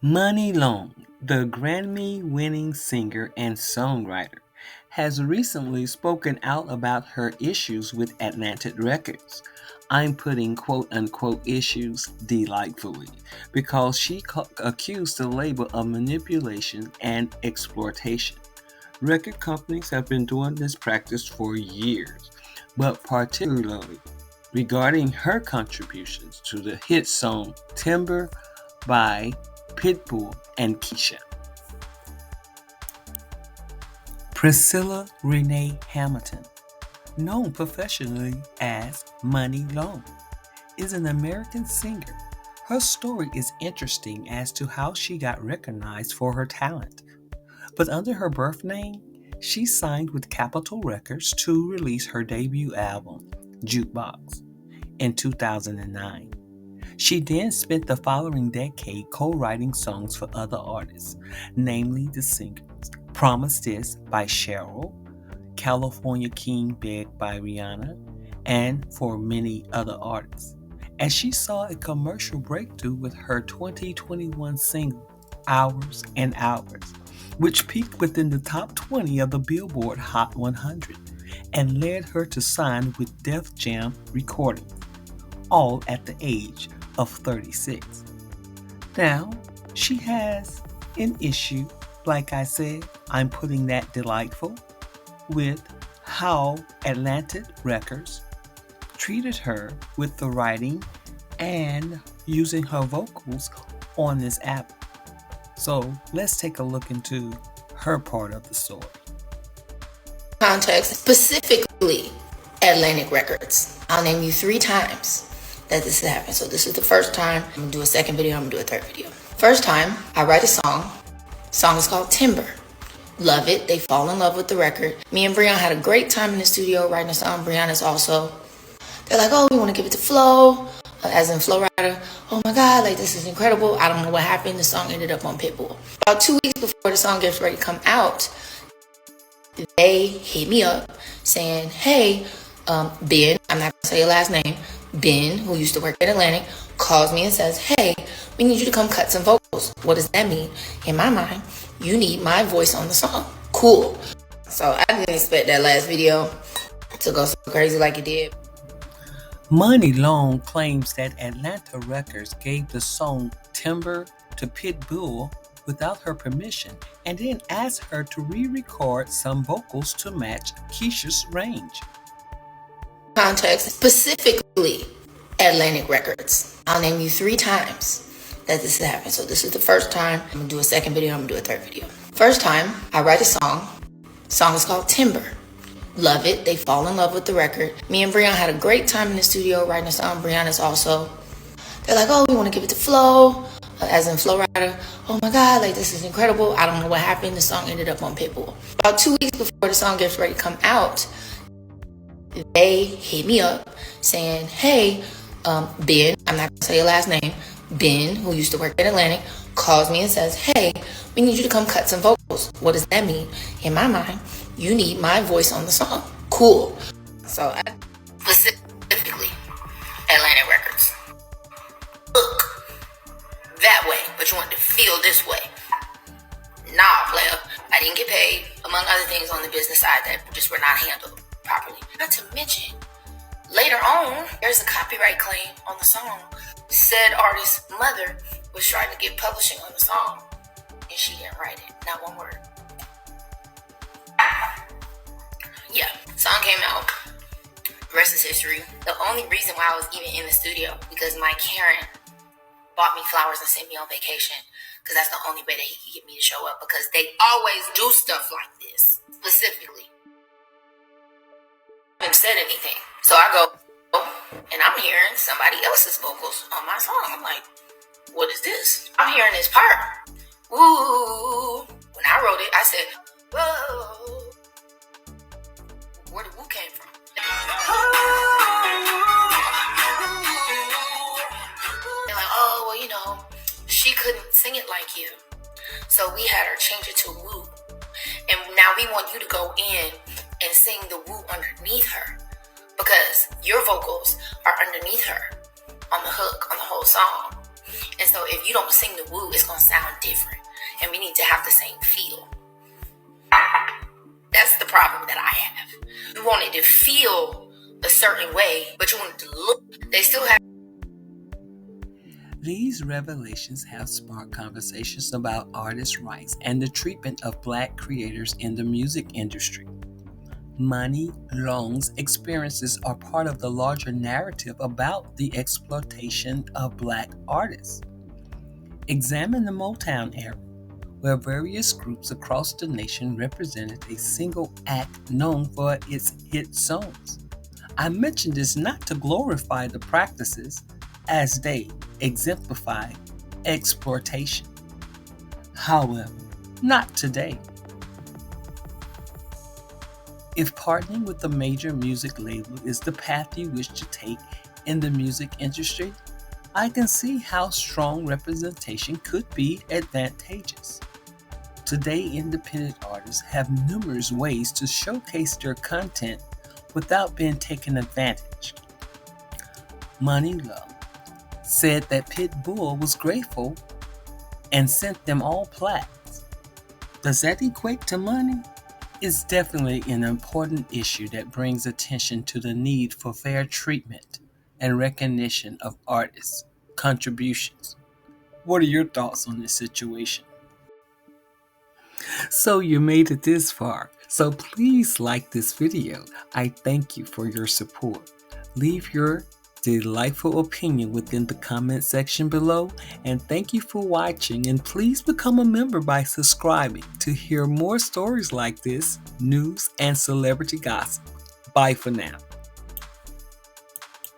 Muni Long, the Grammy-winning singer and songwriter, has recently spoken out about her issues with Atlantic Records. I'm putting quote-unquote issues delightfully because she accused the label of manipulation and exploitation. Record companies have been doing this practice for years, but particularly regarding her contributions to the hit song Timber by Pitbull and Kesha. Priscilla Renee Hamilton, known professionally as Muni Long, is an American singer. Her story is interesting as to how she got recognized for her talent. But under her birth name, she signed with Capitol Records to release her debut album, Jukebox, in 2009. She then spent the following decade co-writing songs for other artists, namely the singers Promise This by Cheryl, California King Beg by Rihanna, and for many other artists. And she saw a commercial breakthrough with her 2021 single, Hours and Hours, which peaked within the top 20 of the Billboard Hot 100 and led her to sign with Def Jam Recordings, all at the age of 36. Now, she has an issue, like I said, I'm putting that delightful, with how Atlantic Records treated her with the writing and using her vocals on this album. So let's take a look into her part of the story. Context, specifically Atlantic Records. I'll name you 3 times that this has happened. So this is the first time. I'm gonna do a second video, I'm gonna do a third video. First time, I write a song. Song is called Timber. Love it. They fall in love with the record. Me and Brianna had a great time in the studio writing a song. Brianna's also, they're like, oh, we want to give it to Flo, as in Flo Rida. Oh my God, like this is incredible. I don't know what happened. The song ended up on Pitbull. About 2 weeks before the song gets ready to come out, they hit me up saying, hey, Ben, I'm not gonna say your last name, Ben, who used to work at Atlantic, calls me and says, hey, we need you to come cut some vocals. What does that mean? In my mind, you need my voice on the song. Cool. So I didn't expect that last video to go so crazy like it did. Muni Long claims that Atlanta Records gave the song Timber to Pitbull without her permission and then asked her to re-record some vocals to match Kesha's range. Context, specifically Atlantic Records. I'll name you 3 times that this has happened. So this is the first time. I'm gonna do a second video, I'm gonna do a third video. First time, I write a song. Song is called Timber. Love it. They fall in love with the record. Me and Brianna had a great time in the studio writing a song. Brianna's also, they're like, oh, we want to give it to Flo, as in Flo Rida. Oh my God, like this is incredible. I don't know what happened. The song ended up on Pitbull. About 2 weeks before the song gets ready to come out, they hit me up saying, hey, Ben, I'm not gonna say your last name, Ben, who used to work at Atlantic, calls me and says, hey, we need you to come cut some vocals. What does that mean? In my mind, you need my voice on the song. Cool. So I specifically Atlantic Records. Look that way, but you want to feel this way. Nah, player. I didn't get paid, among other things on the business side that just were not handled properly. Not to mention, later on, there's a copyright claim on the song. Said artist's mother was trying to get publishing on the song, and she didn't write it. Not one word. Yeah, song came out. The rest is history. The only reason why I was even in the studio because my Karen bought me flowers and sent me on vacation, because that's the only way that he could get me to show up, because they always do stuff like this specifically. I haven't said anything, so I go and I'm hearing somebody else's vocals on my song. I'm like, what is this? I'm hearing this part. Woo. When I wrote it, I said, whoa. Where the woo came from? They're like, oh, well, you know, she couldn't sing it like you, so we had her change it to woo. And now we want you to go in and sing the woo underneath her, because your vocals are underneath her on the hook, on the whole song. And so if you don't sing the woo, it's going to sound different. And we need to have the same feel. That's the problem that I have. You want it to feel a certain way, but you want it to look. They still have. These revelations have sparked conversations about artists' rights and the treatment of Black creators in the music industry. Muni Long's experiences are part of the larger narrative about the exploitation of Black artists. Examine the Motown era, where various groups across the nation represented a single act known for its hit songs. I mention this not to glorify the practices, as they exemplify exploitation. However, not today. If partnering with a major music label is the path you wish to take in the music industry, I can see how strong representation could be advantageous. Today, independent artists have numerous ways to showcase their content without being taken advantage. Muni Long said that Pitbull was grateful and sent them all plaques. Does that equate to money? It's definitely an important issue that brings attention to the need for fair treatment and recognition of artists' contributions. What are your thoughts on this situation? So you made it this far, so please like this video. I thank you for your support. Leave your delightful opinion within the comment section below, and thank you for watching, and please become a member by subscribing to hear more stories like this, news and celebrity gossip. Bye for now.